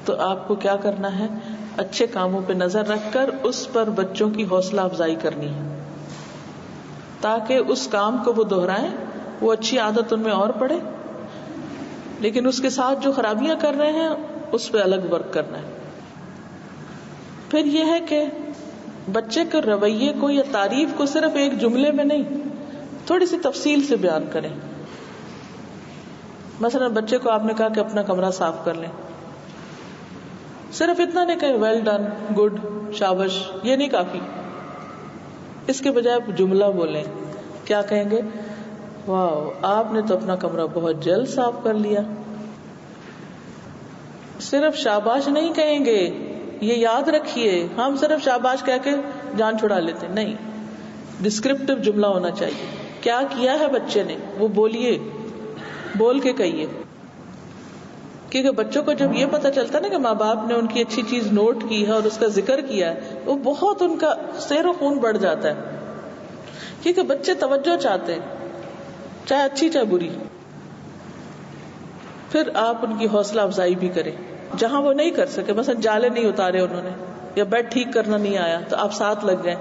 تو آپ کو کیا کرنا ہے؟ اچھے کاموں پہ نظر رکھ کر اس پر بچوں کی حوصلہ افزائی کرنی ہے تاکہ اس کام کو وہ دہرائیں، وہ اچھی عادت ان میں اور پڑے. لیکن اس کے ساتھ جو خرابیاں کر رہے ہیں اس پہ الگ ورک کرنا ہے. پھر یہ ہے کہ بچے کے رویے کو یا تعریف کو صرف ایک جملے میں نہیں، تھوڑی سی تفصیل سے بیان کریں. مثلا بچے کو آپ نے کہا کہ اپنا کمرہ صاف کر لیں، صرف اتنا نہیں کہ ویل ڈن، گڈ، شابش، یہ نہیں کافی. اس کے بجائے آپ جملہ بولیں. کیا کہیں گے؟ واو، آپ نے تو اپنا کمرہ بہت جلد صاف کر لیا. صرف شاباش نہیں کہیں گے، یہ یاد رکھیے. ہم صرف شاباش کہہ کے جان چھڑا لیتے نہیں، ڈسکرپٹیو جملہ ہونا چاہیے. کیا کیا ہے بچے نے وہ بولیے، بول کے کہیے. کیونکہ بچوں کو جب یہ پتہ چلتا ہے نا کہ ماں باپ نے ان کی اچھی چیز نوٹ کی ہے اور اس کا ذکر کیا ہے، وہ بہت ان کا سیر و خون بڑھ جاتا ہے. کیونکہ بچے توجہ چاہتے ہیں، چاہے اچھی چاہے بری. پھر آپ ان کی حوصلہ افزائی بھی کریں جہاں وہ نہیں کر سکے. مثلا جالے نہیں اتارے انہوں نے یا بیڈ ٹھیک کرنا نہیں آیا، تو آپ ساتھ لگ جائیں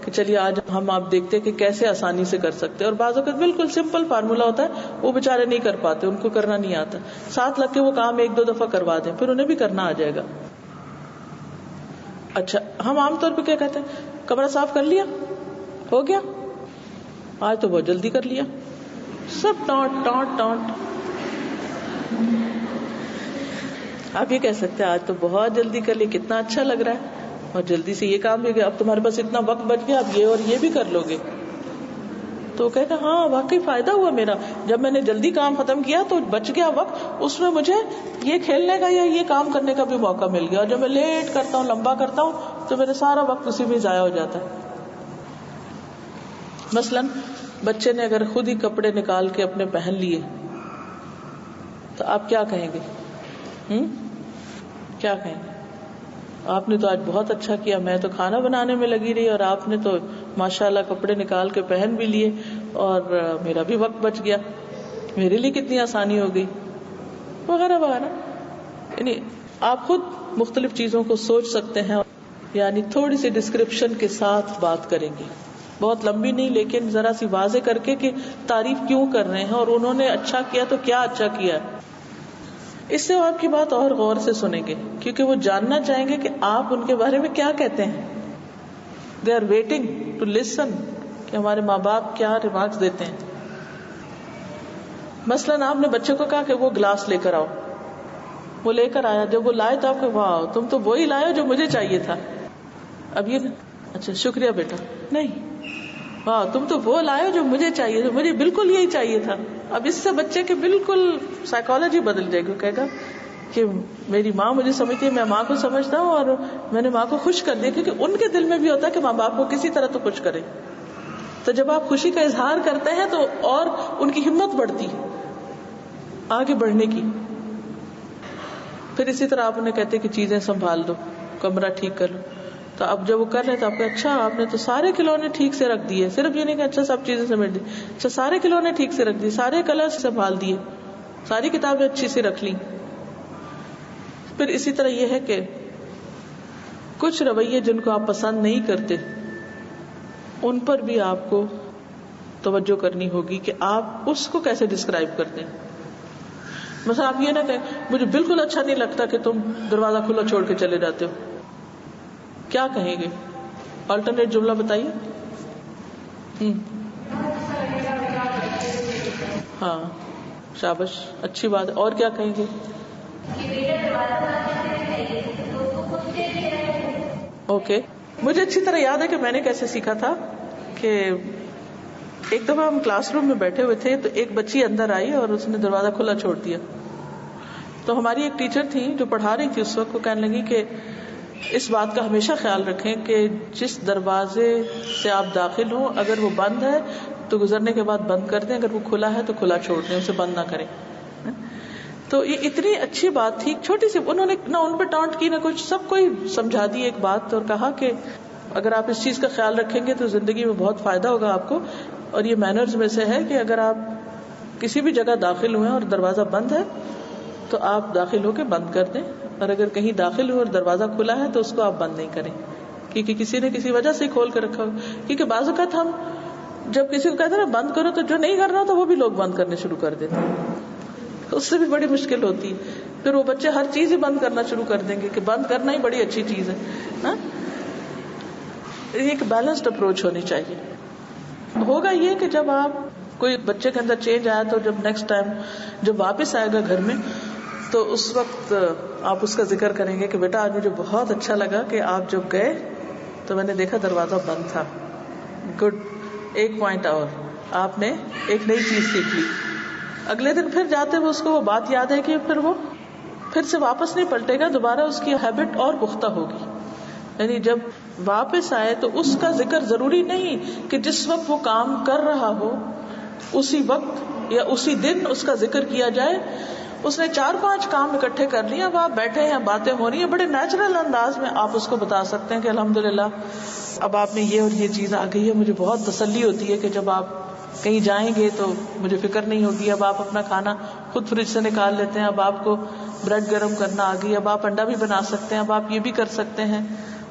کہ چلیے آج ہم آپ دیکھتے کہ کیسے آسانی سے کر سکتے. اور بعض اوقات بالکل سمپل فارمولا ہوتا ہے، وہ بےچارے نہیں کر پاتے، ان کو کرنا نہیں آتا. ساتھ لگ کے وہ کام 1-2 دفعہ کروا دیں، پھر انہیں بھی کرنا آ جائے گا. اچھا، ہم عام طور پہ کیا کہتے ہیں؟ کمرہ صاف کر لیا، ہو گیا، آج تو بہت جلدی کر لیا. سب ٹانٹ ٹانٹ ٹانٹ. آپ یہ کہہ سکتے ہیں آج تو بہت جلدی کر لی، کتنا اچھا لگ رہا ہے، اور جلدی سے یہ کام بھی گیا، اب تمہارے پاس اتنا وقت بچ گیا، اب یہ اور یہ بھی کر لو گے. تو کہتے ہاں واقعی فائدہ ہوا میرا، جب میں نے جلدی کام ختم کیا تو بچ گیا وقت، اس میں مجھے یہ کھیلنے کا یا یہ کام کرنے کا بھی موقع مل گیا. اور جب میں لیٹ کرتا ہوں، لمبا کرتا ہوں، تو میرا سارا وقت اسی میں ضائع ہو جاتا ہے. مثلاً بچے نے اگر خود ہی کپڑے نکال کے اپنے پہن لیے تو آپ کیا کہیں گے؟ کیا کہیں گے؟ آپ نے تو آج بہت اچھا کیا، میں تو کھانا بنانے میں لگی رہی اور آپ نے تو ماشاءاللہ کپڑے نکال کے پہن بھی لیے اور میرا بھی وقت بچ گیا، میرے لیے کتنی آسانی ہو گئی، وغیرہ وغیرہ. یعنی آپ خود مختلف چیزوں کو سوچ سکتے ہیں. یعنی تھوڑی سی ڈسکرپشن کے ساتھ بات کریں گے، بہت لمبی نہیں، لیکن ذرا سی واضح کر کے کہ تعریف کیوں کر رہے ہیں اور انہوں نے اچھا کیا تو کیا اچھا کیا. اس سے وہ آپ کی بات اور غور سے سنیں گے، کیونکہ وہ جاننا چاہیں گے کہ آپ ان کے بارے میں کیا کہتے ہیں. They are waiting to listen کہ ہمارے ماں باپ کیا ریمارکس دیتے ہیں. مثلاً آپ نے بچے کو کہا کہ وہ گلاس لے کر آؤ، وہ لے کر آیا، جب وہ لائے تو آپ کو واہ تم تو وہی لائے جو مجھے چاہیے تھا. اب یہ اچھا شکریہ بیٹا، نہیں، واہ تم تو وہ لائے جو مجھے چاہیے تھا، مجھے بالکل یہی چاہیے تھا. اب اس سے بچے کے بالکل سائیکالوجی بدل جائے گی. کہے گا کہ میری ماں مجھے سمجھتی ہے، میں ماں کو سمجھتا ہوں اور میں نے ماں کو خوش کر دیا. کیونکہ ان کے دل میں بھی ہوتا ہے کہ ماں باپ کو کسی طرح تو خوش کرے. تو جب آپ خوشی کا اظہار کرتے ہیں تو اور ان کی ہمت بڑھتی آگے بڑھنے کی. پھر اسی طرح آپ انہیں کہتے کہ چیزیں سنبھال دو، کمرہ ٹھیک کر لو. تو اب جب وہ کر رہے تو آپ کو اچھا آپ نے تو سارے کھلونے ٹھیک سے رکھ دیے، صرف یہ نہیں کہ اچھا سب چیزیں سمیٹ دی، اچھا سارے کھلونے ٹھیک سے رکھ دیے، سارے کلر سنبھال دیے، ساری کتابیں اچھی سے رکھ لی. پھر اسی طرح یہ ہے کہ کچھ رویے جن کو آپ پسند نہیں کرتے ان پر بھی آپ کو توجہ کرنی ہوگی کہ آپ اس کو کیسے ڈسکرائب کرتے ہیں. مثلا آپ یہ نہ کہیں مجھے بالکل اچھا نہیں لگتا کہ تم دروازہ کھلا چھوڑ کے چلے جاتے ہو. کیا کہیں گے؟ آلٹرنیٹ جملہ بتائیے. ہاں شابش، اچھی بات ہے. اور کیا کہیں گے؟ اوکے. مجھے اچھی طرح یاد ہے کہ میں نے کیسے سیکھا تھا کہ ایک دفعہ ہم کلاس روم میں بیٹھے ہوئے تھے تو ایک بچی اندر آئی اور اس نے دروازہ کھلا چھوڑ دیا. تو ہماری ایک ٹیچر تھی جو پڑھا رہی تھی اس وقت، کو کہنے لگی کہ اس بات کا ہمیشہ خیال رکھیں کہ جس دروازے سے آپ داخل ہوں اگر وہ بند ہے تو گزرنے کے بعد بند کر دیں، اگر وہ کھلا ہے تو کھلا چھوڑ دیں، اسے بند نہ کریں. تو یہ اتنی اچھی بات تھی، چھوٹی سی، انہوں نے نہ ان پہ ٹانٹ کی نہ کچھ، سب کو ہی سمجھا دی ایک بات اور کہا کہ اگر آپ اس چیز کا خیال رکھیں گے تو زندگی میں بہت فائدہ ہوگا آپ کو. اور یہ مینرز میں سے ہے کہ اگر آپ کسی بھی جگہ داخل ہوئے اور دروازہ بند ہے تو آپ داخل ہو کے بند کر دیں، اور اگر کہیں داخل ہو اور دروازہ کھلا ہے تو اس کو آپ بند نہیں کریں، کیونکہ کسی نے کسی وجہ سے کھول کے رکھا ہو. کیونکہ بعض اوقات ہم جب کسی کو کہتے ہیں نا بند کرو، تو جو نہیں کرنا تو وہ بھی لوگ بند کرنے شروع کر دیتے ہیں، اس سے بھی بڑی مشکل ہوتی ہے. پھر وہ بچے ہر چیز ہی بند کرنا شروع کر دیں گے کہ بند کرنا ہی بڑی اچھی چیز ہے. ہاں، ایک بیلنسڈ اپروچ ہونی چاہیے. ہوگا یہ کہ جب آپ کوئی بچے کے اندر چینج آیا تو جب نیکسٹ ٹائم جب واپس آئے گا گھر میں تو اس وقت آپ اس کا ذکر کریں گے کہ بیٹا آج مجھے بہت اچھا لگا کہ آپ جب گئے تو میں نے دیکھا دروازہ بند تھا. گڈ، ایک پوائنٹ اور آپ نے ایک نئی چیز سیکھ لی. اگلے دن پھر جاتے ہوئے اس کو وہ بات یاد ہے کہ پھر وہ پھر سے واپس نہیں پلٹے گا، دوبارہ اس کی ہیبٹ اور پختہ ہوگی. یعنی جب واپس آئے تو اس کا ذکر ضروری نہیں کہ جس وقت وہ کام کر رہا ہو اسی وقت یا اسی دن اس کا ذکر کیا جائے. اس نے 4-5 کام اکٹھے کر لیے، اب آپ بیٹھے ہیں، باتیں ہو رہی ہیں، بڑے نیچرل انداز میں آپ اس کو بتا سکتے ہیں کہ الحمدللہ اب آپ نے یہ اور یہ چیز آ گئی ہے. مجھے بہت تسلی ہوتی ہے کہ جب آپ کہیں جائیں گے تو مجھے فکر نہیں ہوگی. اب آپ اپنا کھانا خود فریج سے نکال لیتے ہیں، اب آپ کو بریڈ گرم کرنا آ گئی، اب آپ انڈا بھی بنا سکتے ہیں، اب آپ یہ بھی کر سکتے ہیں.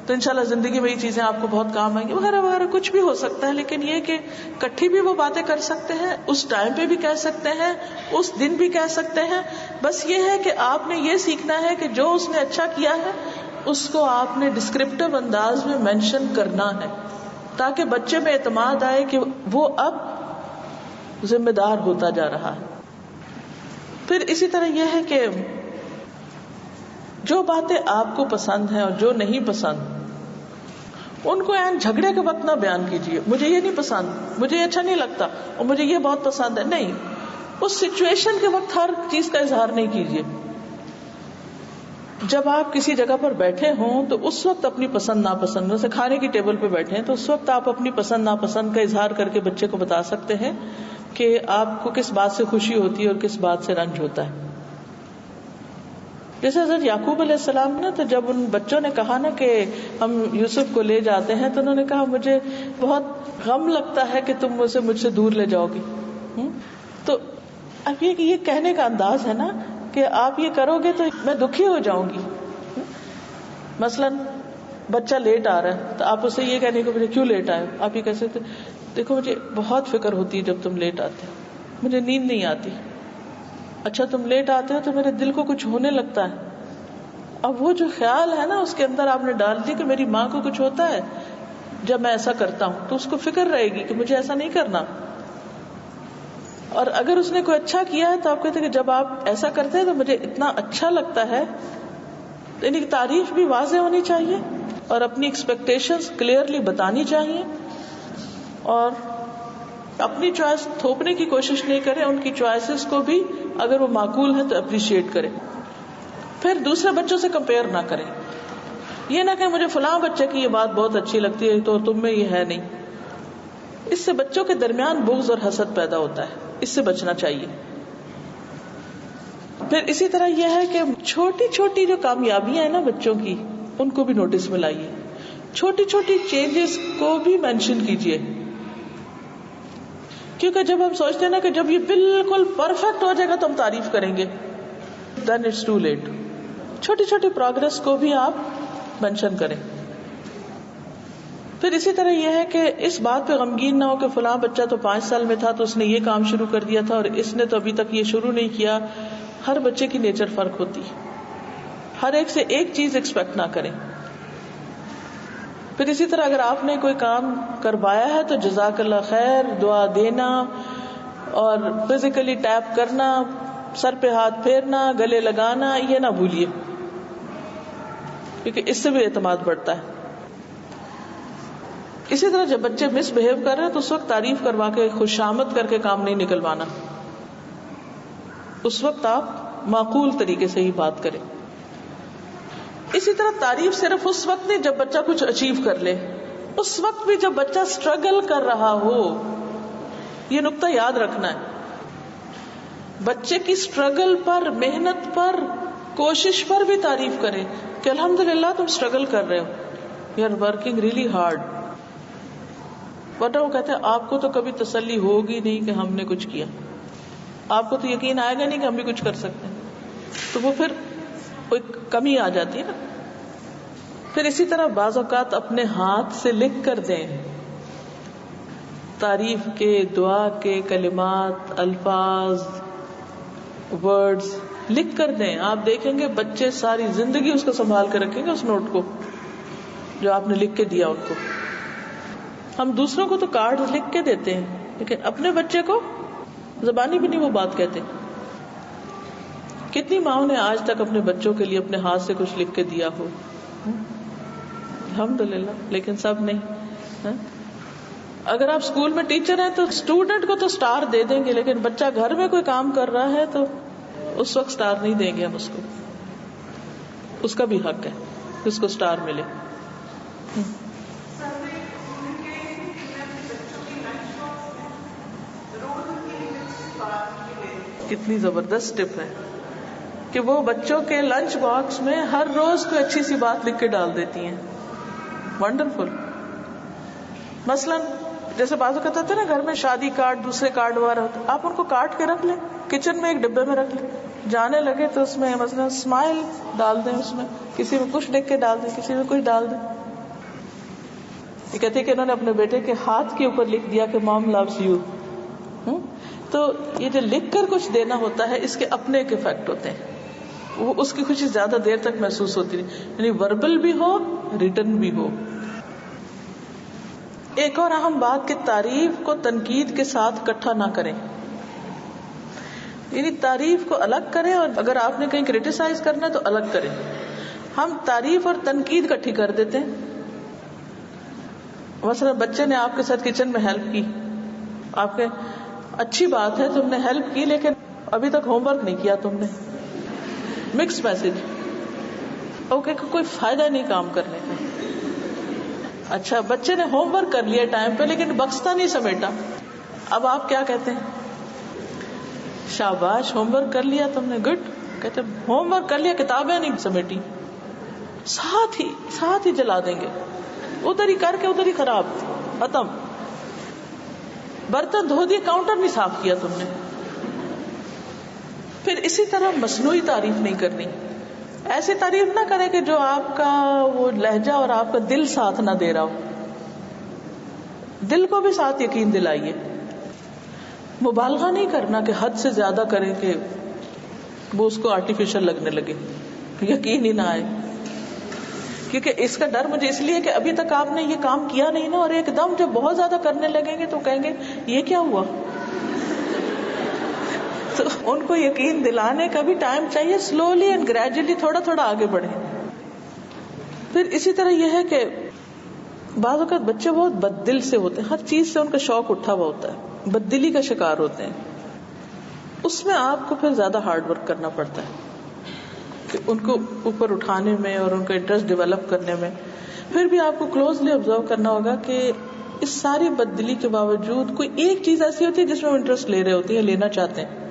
تو انشاءاللہ زندگی میں یہ چیزیں آپ کو بہت کام آئیں گی، وغیرہ وغیرہ کچھ بھی ہو سکتا ہے. لیکن یہ کہ کٹھی بھی وہ باتیں کر سکتے ہیں، اس ٹائم پہ بھی کہہ سکتے ہیں، اس دن بھی کہہ سکتے ہیں. بس یہ ہے کہ آپ نے یہ سیکھنا ہے کہ جو اس نے اچھا کیا ہے اس کو آپ نے ڈسکرپٹیو انداز میں مینشن کرنا ہے، تاکہ بچے میں اعتماد آئے کہ وہ اب ذمہ دار ہوتا جا رہا ہے. پھر اسی طرح یہ ہے کہ جو باتیں آپ کو پسند ہیں اور جو نہیں پسند ان کو عین جھگڑے کے وقت نہ بیان کیجیے. مجھے یہ نہیں پسند، مجھے یہ اچھا نہیں لگتا، اور مجھے یہ بہت پسند ہے. نہیں، اس سچویشن کے وقت ہر چیز کا اظہار نہیں کیجیے. جب آپ کسی جگہ پر بیٹھے ہوں تو اس وقت اپنی پسند ناپسند، جیسے کھانے کی ٹیبل پہ بیٹھے ہیں تو اس وقت آپ اپنی پسند ناپسند کا اظہار کر کے بچے کو بتا سکتے ہیں کہ آپ کو کس بات سے خوشی ہوتی ہے اور کس بات سے رنج ہوتا ہے. جیسے حضرت یعقوب علیہ السلام نے تو جب ان بچوں نے کہا نا کہ ہم یوسف کو لے جاتے ہیں تو انہوں نے کہا مجھے بہت غم لگتا ہے کہ تم مجھ سے دور لے جاؤ گی. تو اب یہ کہنے کا انداز ہے نا کہ آپ یہ کرو گے تو میں دکھی ہو جاؤں گی. مثلاً بچہ لیٹ آ رہا ہے تو آپ اسے یہ کہنے کو مجھے کیوں لیٹ آئے، آپ یہ کہہ سکتے دیکھو مجھے بہت فکر ہوتی ہے جب تم لیٹ آتے، مجھے نیند نہیں آتی. اچھا تم لیٹ آتے ہو تو میرے دل کو کچھ ہونے لگتا ہے. اب وہ جو خیال ہے نا اس کے اندر آپ نے ڈال دی کہ میری ماں کو کچھ ہوتا ہے جب میں ایسا کرتا ہوں، تو اس کو فکر رہے گی کہ مجھے ایسا نہیں کرنا. اور اگر اس نے کوئی اچھا کیا ہے تو آپ کہتے ہیں کہ جب آپ ایسا کرتے ہیں تو مجھے اتنا اچھا لگتا ہے. یعنی تعریف بھی واضح ہونی چاہیے اور اپنی ایکسپیکٹیشنز کلیئرلی بتانی چاہیے، اور اپنی چوائس تھوپنے کی کوشش نہیں کریں، ان کی چوائسز کو بھی اگر وہ معقول ہے تو اپریشیٹ کریں. پھر دوسرے بچوں سے کمپیئر نہ کریں. یہ نہ کہ مجھے فلاں بچے کی یہ بات بہت اچھی لگتی ہے تو تم میں یہ ہے نہیں. اس سے بچوں کے درمیان بغض اور حسد پیدا ہوتا ہے، اس سے بچنا چاہیے. پھر اسی طرح یہ ہے کہ چھوٹی چھوٹی جو کامیابیاں ہیں نا بچوں کی ان کو بھی نوٹس میں لائیے. چھوٹی چھوٹی چینجز کو بھی مینشن کیجیے، کیونکہ جب ہم سوچتے ہیں نا کہ جب یہ بالکل پرفیکٹ ہو جائے گا تو ہم تعریف کریں گے، then it's too late. چھوٹی چھوٹی پروگرس کو بھی آپ مینشن کریں. پھر اسی طرح یہ ہے کہ اس بات پہ غمگین نہ ہو کہ فلاں بچہ تو 5 سال میں تھا تو اس نے یہ کام شروع کر دیا تھا اور اس نے تو ابھی تک یہ شروع نہیں کیا. ہر بچے کی نیچر فرق ہوتی ہے، ہر ایک سے ایک چیز ایکسپیکٹ نہ کریں. پھر اسی طرح اگر آپ نے کوئی کام کروایا ہے تو جزاک اللہ خیر، دعا دینا اور فزیکلی ٹیپ کرنا، سر پہ ہاتھ پھیرنا، گلے لگانا یہ نہ بھولیے، کیونکہ اس سے بھی اعتماد بڑھتا ہے. اسی طرح جب بچے مس بہیو کر رہے ہیں تو اس وقت تعریف کروا کے خوشامد کر کے کام نہیں نکلوانا. اس وقت آپ معقول طریقے سے ہی بات کریں. اسی طرح تعریف صرف اس وقت نہیں جب بچہ کچھ اچیو کر لے، اس وقت بھی جب بچہ اسٹرگل کر رہا ہو. یہ نقطہ یاد رکھنا ہے. بچے کی اسٹرگل پر، محنت پر، کوشش پر بھی تعریف کریں کہ الحمدللہ تم اسٹرگل کر رہے ہو، you are working really hard. ورنہ وہ کہتے ہیں آپ کو تو کبھی تسلی ہوگی نہیں کہ ہم نے کچھ کیا، آپ کو تو یقین آئے گا نہیں کہ ہم بھی کچھ کر سکتے ہیں. تو وہ پھر کوئی کمی آ جاتی ہے نا. پھر اسی طرح بعض اوقات اپنے ہاتھ سے لکھ کر دیں تعریف کے، دعا کے کلمات، الفاظ، ورڈز لکھ کر دیں. آپ دیکھیں گے بچے ساری زندگی اس کو سنبھال کے رکھیں گے، اس نوٹ کو جو آپ نے لکھ کے دیا ان کو. ہم دوسروں کو تو کارڈ لکھ کے دیتے ہیں، لیکن اپنے بچے کو زبانی بھی نہیں وہ بات کہتے. کتنی ماؤں نے آج تک اپنے بچوں کے لیے اپنے ہاتھ سے کچھ لکھ کے دیا ہو؟ الحمدللہ. لیکن سب نہیں. اگر آپ اسکول میں ٹیچر ہیں تو اسٹوڈنٹ کو تو اسٹار دے دیں گے، لیکن بچہ گھر میں کوئی کام کر رہا ہے تو اس وقت اسٹار نہیں دیں گے ہم اس کو. اس کا بھی حق ہے کہ اس کو اسٹار ملے. کتنی زبردست ٹپ ہے کہ وہ بچوں کے لنچ باکس میں ہر روز کوئی اچھی سی بات لکھ کے ڈال دیتی ہیں. ونڈرفل. مثلاً جیسے بازو کہتے ہوتے نا گھر میں شادی کارڈ، دوسرے کارڈ وغیرہ ہوتے، آپ ان کو کاٹ کے رکھ لیں، کچن میں ایک ڈبے میں رکھ لیں. جانے لگے تو اس میں مثلاً اسمائل ڈال دیں، اس میں کسی میں کچھ لکھ کے ڈال دیں، کسی میں کچھ ڈال دیں. یہ کہتے ہیں کہ انہوں نے اپنے بیٹے کے ہاتھ کے اوپر لکھ دیا کہ مام لوز یو. تو یہ جو لکھ کر کچھ دینا ہوتا ہے اس کے اپنے ایک افیکٹ ہوتے ہیں. وہ اس کی خوشی زیادہ دیر تک محسوس ہوتی نہیں، یعنی وربل بھی ہو ریٹن بھی ہو. ایک اور اہم بات کہ تعریف کو تنقید کے ساتھ اکٹھا نہ کریں. یعنی تعریف کو الگ کریں اور اگر آپ نے کہیں کریٹیسائز کرنا ہے تو الگ کریں. ہم تعریف اور تنقید اکٹھی کر دیتے ہیں. مثلا بچے نے آپ کے ساتھ کچن میں ہیلپ کی، آپ کے اچھی بات ہے تم نے ہیلپ کی لیکن ابھی تک ہوم ورک نہیں کیا تم نے. Mix message. اوکے کوئی فائدہ نہیں کام کرنے کا. اچھا بچے نے ہوم ورک کر لیا ٹائم پہ لیکن بکسہ نہیں سمیٹا. اب آپ کیا کہتے ہیں؟ شاباش ہوم ورک کر لیا تم نے، گڈ. کہتے ہوم ورک کر لیا کتابیں نہیں سمیٹی. ساتھ ہی جلا دیں گے، ادھر ہی کر کے ادھر ہی خراب، ختم. برتن دھو دیے، کاؤنٹر نہیں صاف کیا تم نے. پھر اسی طرح مصنوعی تعریف نہیں کرنی. ایسی تعریف نہ کرے کہ جو آپ کا وہ لہجہ اور آپ کا دل ساتھ نہ دے رہا ہو. دل کو بھی ساتھ یقین دلائیے. مبالغہ نہیں کرنا کہ حد سے زیادہ کریں کہ وہ اس کو آرٹیفیشل لگنے لگے، یقین ہی نہ آئے. کیونکہ اس کا ڈر مجھے اس لیے کہ ابھی تک آپ نے یہ کام کیا نہیں نا، اور ایک دم جب بہت زیادہ کرنے لگیں گے تو کہیں گے یہ کیا ہوا. تو ان کو یقین دلانے کا بھی ٹائم چاہیے. سلولی اینڈ گریجولی تھوڑا تھوڑا آگے بڑھیں. پھر اسی طرح یہ ہے کہ بعض اوقات بچے بہت بد دل سے ہوتے ہیں، ہر چیز سے ان کا شوق اٹھا ہوا ہوتا ہے، بد دلی کا شکار ہوتے ہیں. اس میں آپ کو پھر زیادہ ہارڈ ورک کرنا پڑتا ہے کہ ان کو اوپر اٹھانے میں اور ان کا انٹرسٹ ڈیولپ کرنے میں. پھر بھی آپ کو کلوزلی آبزرو کرنا ہوگا کہ اس ساری بد دلی کے باوجود کوئی ایک چیز ایسی ہوتی ہے جس میں وہ انٹرسٹ لے رہے ہوتے ہیں، لینا چاہتے ہیں.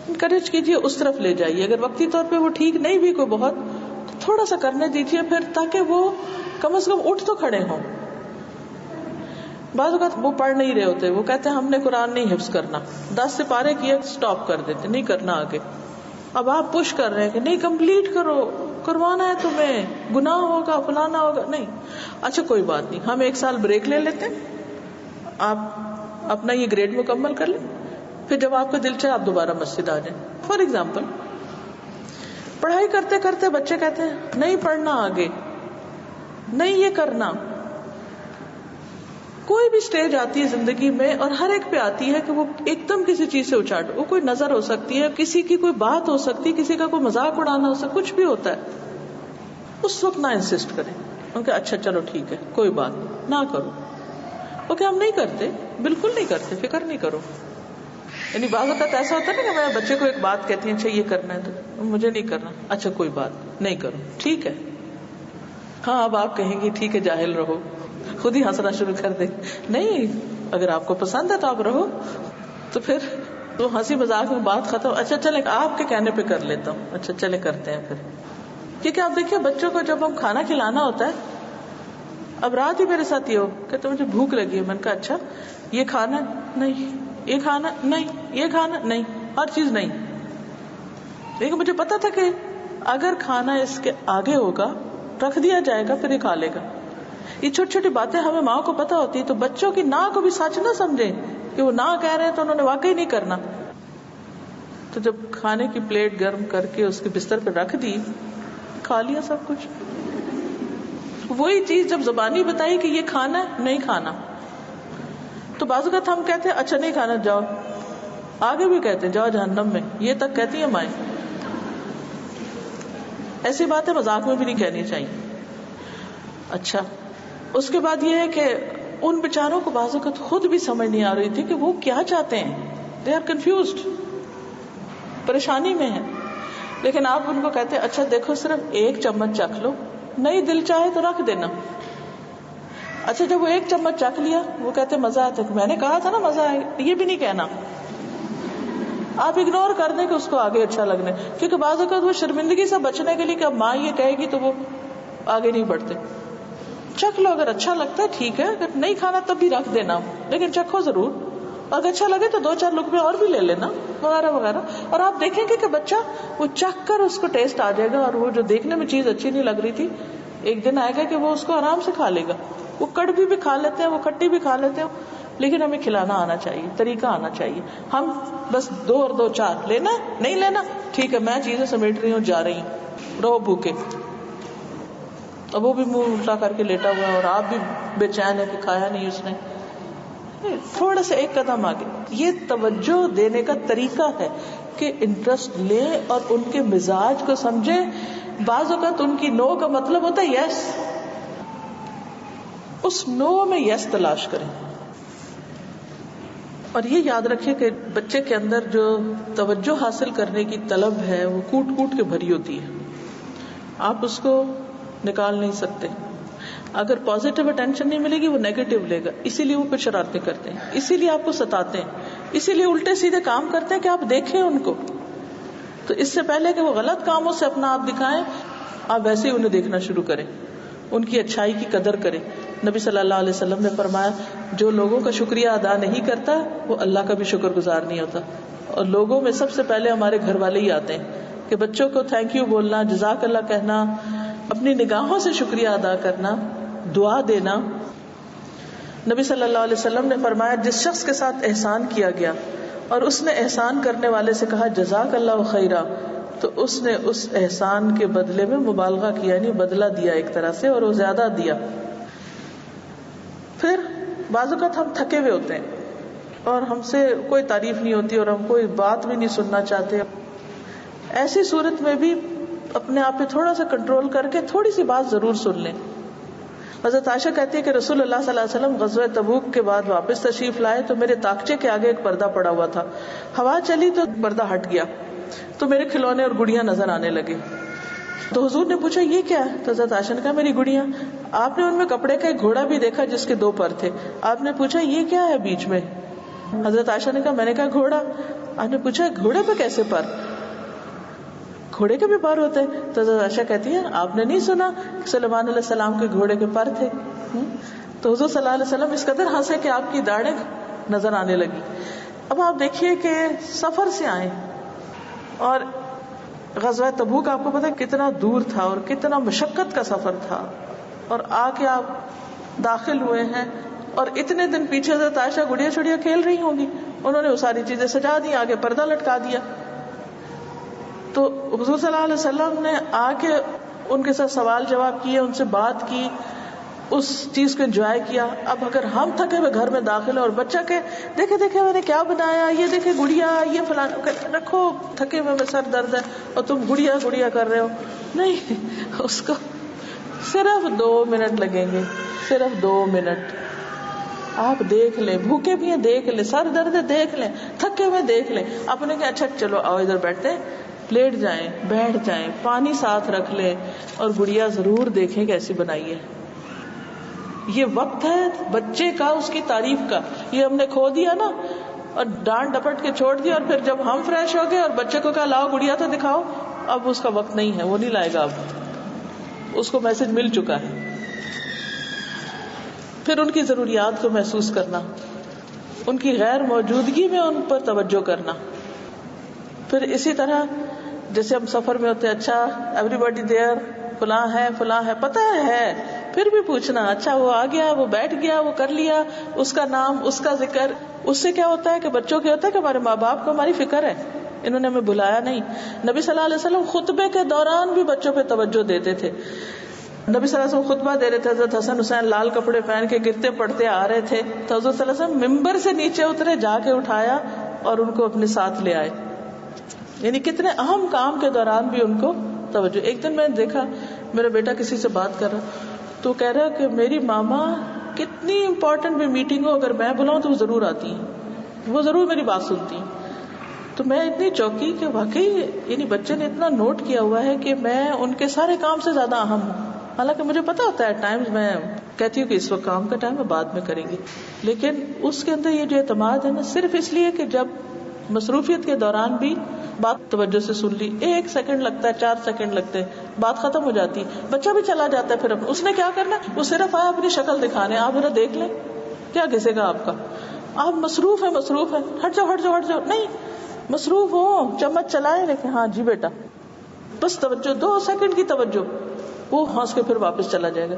انکریج کیجیے، اس طرف لے جائیے. اگر وقتی طور پہ وہ ٹھیک نہیں بھی کوئی بہت، تھوڑا سا کرنے دیجیے پھر، تاکہ وہ کم از کم اٹھ تو کھڑے ہوں. بعض اوقات وہ پڑھ نہیں رہے ہوتے، وہ کہتے ہیں ہم نے قرآن نہیں حفظ کرنا، 10 سپارے کیے سٹاپ کر دیتے، نہیں کرنا آگے. اب آپ پش کر رہے ہیں کہ نہیں کمپلیٹ کرو، کروانا ہے تمہیں، گناہ ہوگا، فلانا ہوگا. نہیں، اچھا کوئی بات نہیں، ہم 1 سال بریک لے لیتے ہیں، آپ اپنا یہ گریڈ مکمل کر لیں، پھر جب آپ کا دل چاہے آپ دوبارہ مسجد آ جائیں. فار ایگزامپل پڑھائی کرتے کرتے بچے کہتے ہیں نہیں پڑھنا آگے، نہیں یہ کرنا. کوئی بھی سٹیج آتی ہے زندگی میں اور ہر ایک پہ آتی ہے کہ وہ ایک دم کسی چیز سے اچاٹ، وہ کوئی نظر ہو سکتی ہے، کسی کی کوئی بات ہو سکتی ہے، کسی کا کوئی مذاق اڑانا ہو سکتا، کچھ بھی ہوتا ہے. اس وقت نہ انسسٹ کریں کیونکہ اچھا چلو ٹھیک ہے کوئی بات نہیں، نہ کرو. اوکے ہم نہیں کرتے، بالکل نہیں کرتے، فکر نہیں کرو. یعنی بعض اوقات ایسا ہوتا ہے نا کہ میں بچے کو ایک بات کہتی ہوں، اچھا یہ کرنا ہے تو مجھے نہیں کرنا، اچھا کوئی بات نہیں کرو، ٹھیک ہے. ہاں اب آپ کہیں گے ٹھیک ہے جاہل رہو، خود ہی ہنسنا شروع کر دیں. نہیں، اگر آپ کو پسند ہے تو آپ رہو. تو پھر تو ہنسی مذاق میں بات ختم. اچھا چلے آپ کے کہنے پہ کر لیتا ہوں، اچھا چلے کرتے ہیں پھر. کیونکہ آپ دیکھیے بچوں کو جب ہم کھانا کھلانا ہوتا ہے، اب رات ہی میرے ساتھ یہ ہو کہ تو مجھے بھوک لگی ہے، میں نے کہا اچھا یہ کھانا نہیں، یہ کھانا نہیں، یہ کھانا نہیں، ہر چیز نہیں. لیکن مجھے پتا تھا کہ اگر کھانا اس کے آگے ہوگا رکھ دیا جائے گا پھر یہ کھا لے گا. یہ چھوٹی چھوٹی باتیں ہمیں ماں کو پتا ہوتی ہے, تو بچوں کی نہ کو بھی سچ نہ سمجھیں کہ وہ نہ کہہ رہے ہیں تو انہوں نے واقعی نہیں کرنا. تو جب کھانے کی پلیٹ گرم کر کے اس کے بستر پہ رکھ دی, کھا لیا سب کچھ. وہی چیز جب زبانی بتائی کہ یہ کھانا ہے نہیں کھانا, تو بعض اوقات ہم کہتے ہیں اچھا نہیں کھانا جاؤ, آگے بھی کہتے ہیں جاؤ جہنم میں, یہ تک کہتی ہیں مائیں. ایسی باتیں مذاق میں بھی نہیں کہنی چاہیے. اچھا اس کے بعد یہ ہے کہ ان بیچاروں کو بعض اوقات خود بھی سمجھ نہیں آ رہی تھی کہ وہ کیا چاہتے ہیں. دے آر کنفیوزڈ, پریشانی میں ہیں. لیکن آپ ان کو کہتے ہیں اچھا دیکھو صرف ایک چمچ چکھ لو, نہیں دل چاہے تو رکھ دینا. اچھا جب وہ ایک چمچ چکھ لیا وہ کہتے مزہ آتا ہے, میں نے کہا تھا نا مزہ آئے, یہ بھی نہیں کہنا. آپ اگنور کر دیں کہ اس کو آگے اچھا لگنے, کیونکہ بعض اوقات وہ شرمندگی سے بچنے کے لیے کہ اب ماں یہ کہے گی تو وہ آگے نہیں بڑھتے. چکھ لو, اگر اچھا لگتا ہے ٹھیک ہے, اگر نہیں کھانا تب بھی رکھ دینا, لیکن چکھو ضرور. اگر اچھا لگے تو 2-4 لقمے اور بھی لے لینا وغیرہ وغیرہ. اور آپ دیکھیں گے کہ بچہ وہ چکھ کر اس کو ٹیسٹ آ جائے گا, اور وہ جو دیکھنے میں چیز اچھی نہیں لگ رہی تھی ایک دن آئے گا کہ وہ اس کو آرام سے کھا لے گا. وہ کڑوی بھی کھا لیتے ہیں, وہ کھٹی بھی کھا لیتے ہیں, لیکن ہمیں کھلانا آنا چاہیے, طریقہ آنا چاہیے. ہم بس 2 اور 2 4 لینا نہیں لینا ٹھیک ہے, میں چیزیں سمیٹ رہی ہوں جا رہی ہوں, رہو بھوکے. اب وہ بھی منہ الٹا کر کے لیٹا ہوا ہے اور آپ بھی بے چین ہے کہ کھایا نہیں اس نے. تھوڑا سا ایک قدم آگے. یہ توجہ دینے کا طریقہ ہے کہ انٹرسٹ لیں اور ان کے مزاج کو سمجھیں. بعض اوقات ان کی نو کا مطلب ہوتا ہے یس, اس نو میں یس تلاش کریں. اور یہ یاد رکھیں کہ بچے کے اندر جو توجہ حاصل کرنے کی طلب ہے وہ کوٹ کوٹ کے بھری ہوتی ہے, آپ اس کو نکال نہیں سکتے. اگر پازیٹیو اٹینشن نہیں ملے گی وہ نیگیٹو لے گا, اسی لیے وہ کچھ شرارتیں کرتے ہیں, اسی لیے آپ کو ستاتے ہیں, اسی لیے الٹے سیدھے کام کرتے ہیں کہ آپ دیکھیں ان کو. تو اس سے پہلے کہ وہ غلط کاموں سے اپنا آپ دکھائیں, آپ ویسے ہی انہیں دیکھنا شروع کریں, ان کی اچھائی کی قدر کریں. نبی صلی اللہ علیہ وسلم نے فرمایا جو لوگوں کا شکریہ ادا نہیں کرتا وہ اللہ کا بھی شکر گزار نہیں ہوتا. اور لوگوں میں سب سے پہلے ہمارے گھر والے ہی آتے ہیں کہ بچوں کو تھینک یو بولنا, جزاک اللہ کہنا, اپنی نگاہوں سے شکریہ ادا کرنا, دعا دینا. نبی صلی اللہ علیہ وسلم نے فرمایا جس شخص کے ساتھ احسان کیا گیا اور اس نے احسان کرنے والے سے کہا جزاک اللہ خیرا, تو اس نے اس احسان کے بدلے میں مبالغہ کیا, یعنی بدلہ دیا ایک طرح سے, اور وہ زیادہ دیا. پھر بعض اوقات ہم تھکے ہوئے ہوتے ہیں اور ہم سے کوئی تعریف نہیں ہوتی اور ہم کوئی بات بھی نہیں سننا چاہتے. ایسی صورت میں بھی اپنے آپ پہ تھوڑا سا کنٹرول کر کے تھوڑی سی بات ضرور سن لیں. حضرت عائشہ کہتی ہے کہ رسول اللہ صلی اللہ علیہ وسلم غزوہ تبوک کے بعد واپس تشریف لائے تو میرے تاقچے کے آگے ایک پردہ پڑا ہوا تھا. ہوا چلی تو پردہ ہٹ گیا تو میرے کھلونے اور گڑیاں نظر آنے لگے. تو حضور نے پوچھا یہ کیا ہے؟ تو حضرت عائشہ نے کہا میری گڑیاں. آپ نے ان میں کپڑے کا ایک گھوڑا بھی دیکھا جس کے 2 پر تھے. آپ نے پوچھا یہ کیا ہے بیچ میں؟ حضرت عائشہ نے کہا میں نے کہا گھوڑا. آپ نے پوچھا گھوڑے پہ کیسے پر؟ گھوڑے کے بھی پر ہوتے ہیں. تو حضرت عائشہ کہتی ہے آپ نے نہیں سنا سلیمان علیہ السلام کے گھوڑے کے پر تھے؟ تو حضور صلی اللہ علیہ وسلم اس قدر ہنسے کہ آپ کی داڑھیں نظر آنے لگی. اب آپ دیکھیے کہ سفر سے آئے اور غزوہ تبوک آپ کو پتا کتنا دور تھا اور کتنا مشقت کا سفر تھا, اور آ کے آپ داخل ہوئے ہیں اور اتنے دن پیچھے حضرت عائشہ گڑیا چھڑیاں کھیل رہی ہوں گی, انہوں نے وہ ساری چیزیں سجا دی, آگے پردہ لٹکا دیا. تو حضور صلی اللہ علیہ وسلم نے آ کے ان کے ساتھ سوال جواب کیے, ان سے بات کی, اس چیز کو انجوائے کیا. اب اگر ہم تھکے ہوئے گھر میں داخل اور بچہ کہ دیکھے میں نے کیا بنایا, یہ دیکھے گڑیا, یہ فلانا, رکھو تھکے ہوئے میں سر درد ہے اور تم گڑیا کر رہے ہو. نہیں, اس کو صرف 2 منٹ لگیں گے, صرف 2 منٹ. آپ دیکھ لیں, بھوکے بھی ہیں دیکھ لیں, سر درد ہے دیکھ لیں, تھکے ہوئے دیکھ لیں. اپنے کہ اچھا چلو آؤ ادھر بیٹھتے ہیں, لیٹ جائیں, بیٹھ جائیں, پانی ساتھ رکھ لیں اور گڑیا ضرور دیکھیں کیسی بنائی ہے. یہ وقت ہے بچے کا, اس کی تعریف کا. یہ ہم نے کھو دیا نا اور ڈانٹ ڈپٹ کے چھوڑ دیا, اور پھر جب ہم فریش ہو گئے اور بچے کو کہا لاؤ گڑیا تو دکھاؤ, اب اس کا وقت نہیں ہے, وہ نہیں لائے گا, اب اس کو میسج مل چکا ہے. پھر ان کی ضروریات کو محسوس کرنا, ان کی غیر موجودگی میں ان پر توجہ کرنا. پھر اسی طرح جیسے ہم سفر میں ہوتے ہیں، اچھا ایوری باڈی دیئر، فلاں ہے، پتہ ہے، پھر بھی پوچھنا، اچھا وہ آ گیا، وہ بیٹھ گیا، وہ کر لیا، اس کا نام، اس کا ذکر. اس سے کیا ہوتا ہے کہ بچوں کے ہوتا ہے کہ ہمارے ماں باپ کو ہماری فکر ہے، انہوں نے ہمیں بلایا نہیں. نبی صلی اللہ علیہ وسلم خطبے کے دوران بھی بچوں پہ توجہ دیتے تھے. نبی صلی اللہ علیہ وسلم خطبہ دے رہے تھے، حضرت حسن حسین لال کپڑے پہن کے گرتے پڑتے آ رہے تھے، تو حضرت صلی اللہ علیہ وسلم ممبر سے نیچے اترے، جا کے اٹھایا اور ان کو اپنے ساتھ لے آئے. یعنی کتنے اہم کام کے دوران بھی ان کو توجہ. ایک دن میں نے دیکھا میرا بیٹا کسی سے بات کر رہا تو کہہ رہا کہ میری ماما کتنی امپورٹنٹ بھی میٹنگ ہو، اگر میں بلاؤں تو وہ ضرور آتی ہیں، وہ ضرور میری بات سنتی ہیں. تو میں اتنی چوکی کہ واقعی یعنی بچے نے اتنا نوٹ کیا ہوا ہے کہ میں ان کے سارے کام سے زیادہ اہم ہوں. حالانکہ مجھے پتا ہوتا ہے ٹائمز میں کہتی ہوں کہ اس وقت کام کا ٹائم ہے، بعد میں کریں گے، لیکن اس کے اندر یہ جو اعتماد ہے نا، صرف اس لیے کہ جب مصروفیت کے دوران بھی بات توجہ سے سن لی، 1 سیکنڈ لگتا ہے، 4 سیکنڈ لگتے ہیں، بات ختم ہو جاتی، بچہ بھی چلا جاتا ہے. پھر اس نے کیا کرنا، وہ صرف آیا اپنی شکل دکھانے، آپ ذرا دیکھ لیں کیا گھسے گا آپ کا، آپ مصروف ہے، ہٹ جاؤ، نہیں مصروف ہو، چمچ چلائے لیکن ہاں جی بیٹا، بس توجہ، 2 سیکنڈ کی توجہ، وہ ہنس کے پھر واپس چلا جائے گا.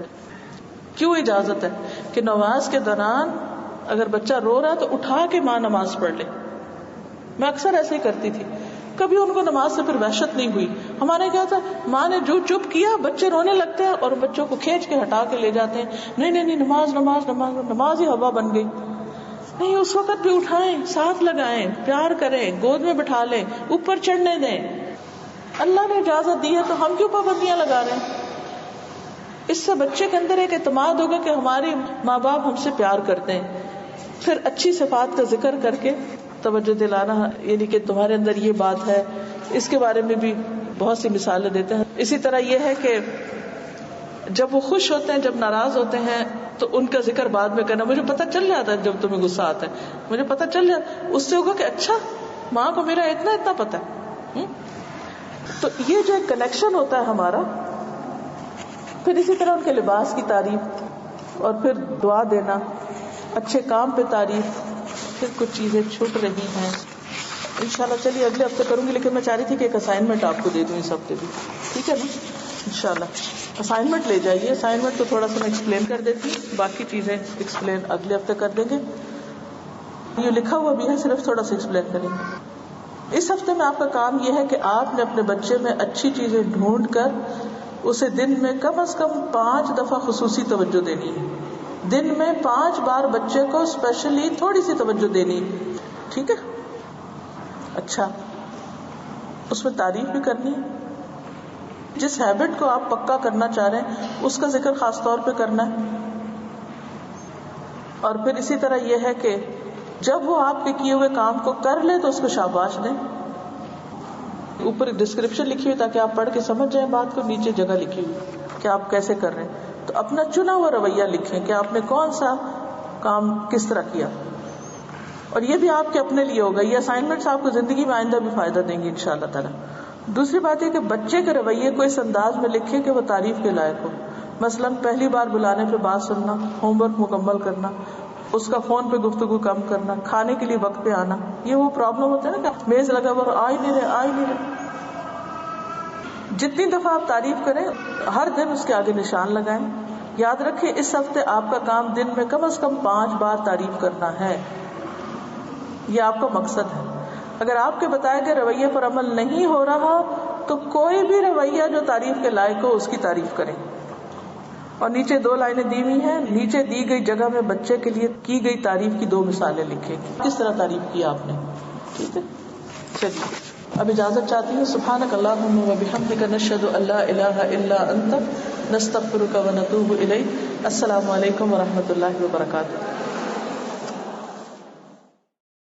کیوں اجازت ہے کہ نماز کے دوران اگر بچہ رو رہا ہے تو اٹھا کے ماں نماز پڑھ لے. میں اکثر ایسے ہی کرتی تھی، کبھی ان کو نماز سے پھر وحشت نہیں ہوئی. ہمارے کیا تھا، ماں نے جو چپ کیا بچے رونے لگتے ہیں اور بچوں کو کھینچ کے ہٹا کے لے جاتے ہیں، نہیں نماز ہی ہوا بن گئی. نہیں، اس وقت بھی اٹھائیں، ساتھ لگائیں، پیار کریں، گود میں بٹھا لیں، اوپر چڑھنے دیں. اللہ نے اجازت دی ہے تو ہم کیوں پابندیاں لگا رہے ہیں؟ اس سے بچے کے اندر ایک اعتماد ہوگا کہ ہمارے ماں باپ ہم سے پیار کرتے ہیں. پھر اچھی صفات کا ذکر کر کے توجہ دلانا، یعنی کہ تمہارے اندر یہ بات ہے، اس کے بارے میں بھی بہت سی مثالیں دیتے ہیں. اسی طرح یہ ہے کہ جب وہ خوش ہوتے ہیں، جب ناراض ہوتے ہیں تو ان کا ذکر بعد میں کرنا. مجھے پتہ چل جاتا ہے جب تمہیں غصہ آتا ہے، مجھے پتہ چل جاتا، اس سے ہوگا کہ اچھا ماں کو میرا اتنا پتہ ہے. تو یہ جو ایک کنیکشن ہوتا ہے ہمارا. پھر اسی طرح ان کے لباس کی تعریف، اور پھر دعا دینا، اچھے کام پہ تعریف. پھر کچھ چیزیں چھوٹ رہی ہیں انشاءاللہ، چلیے اگلے ہفتے کروں گی، لیکن میں چاہ رہی تھی کہ ایک اسائنمنٹ آپ کو دے دوں اس ہفتے بھی، ٹھیک ہے نا؟ انشاءاللہ اسائنمنٹ لے جائیے. اسائنمنٹ تو تھوڑا سا میں ایکسپلین کر دیتی ہوں، باقی چیزیں ایکسپلین اگلے ہفتے کر دیں گے. یہ لکھا ہوا بھی ہے، صرف تھوڑا سا ایکسپلین کریں گے. اس ہفتے میں آپ کا کام یہ ہے کہ آپ نے اپنے بچے میں اچھی چیزیں ڈھونڈ کر اسے دن میں کم از کم 5 دفعہ خصوصی توجہ دینی ہے. دن میں 5 بار بچے کو اسپیشلی تھوڑی سی توجہ دینی ہے، ٹھیک ہے؟ اچھا، اس میں تعریف بھی کرنی ہے. جس ہیبٹ کو آپ پکا کرنا چاہ رہے ہیں اس کا ذکر خاص طور پہ کرنا ہے. اور پھر اسی طرح یہ ہے کہ جب وہ آپ کے کیے ہوئے کام کو کر لے تو اس کو شاباش دیں. اوپر ڈسکرپشن لکھی ہوئی تاکہ آپ پڑھ کے سمجھ جائیں بات کو، نیچے جگہ لکھی ہوئی کہ آپ کیسے کر رہے ہیں. تو اپنا چنا ہوا رویہ لکھیں کہ آپ نے کون سا کام کس طرح کیا، اور یہ بھی آپ کے اپنے لیے ہوگا. یہ اسائنمنٹس آپ کو زندگی میں آئندہ بھی فائدہ دیں گی انشاءاللہ تعالی. دوسری بات یہ کہ بچے کے رویے کو اس انداز میں لکھیں کہ وہ تعریف کے لائق ہو. مثلا پہلی بار بلانے پہ بات سننا، ہوم ورک مکمل کرنا، اس کا فون پہ گفتگو کم کرنا، کھانے کے لیے وقت پہ آنا. یہ وہ پرابلم ہوتا ہے نا کہ میز لگا ہوا آ ہی نہیں رہے. جتنی دفعہ آپ تعریف کریں ہر دن اس کے آگے نشان لگائیں. یاد رکھیں اس ہفتے آپ کا کام دن میں کم از کم 5 بار تعریف کرنا ہے. یہ آپ کا مقصد ہے. اگر آپ کے بتائے گئے رویے پر عمل نہیں ہو رہا تو کوئی بھی رویہ جو تعریف کے لائق ہو اس کی تعریف کریں. اور نیچے 2 لائنیں دی ہوئی ہیں، نیچے دی گئی جگہ میں بچے کے لیے کی گئی تعریف کی 2 مثالیں لکھیں، کس طرح تعریف کی آپ نے. ٹھیک ہے، چلیے اب اجازت چاہتی ہوں. سبحانک اللہم و بحمدک، نشہد ان لا الہ الا انت، نستغفرک و نتوب الیک. السلام علیکم و رحمۃ اللہ وبرکاتہ.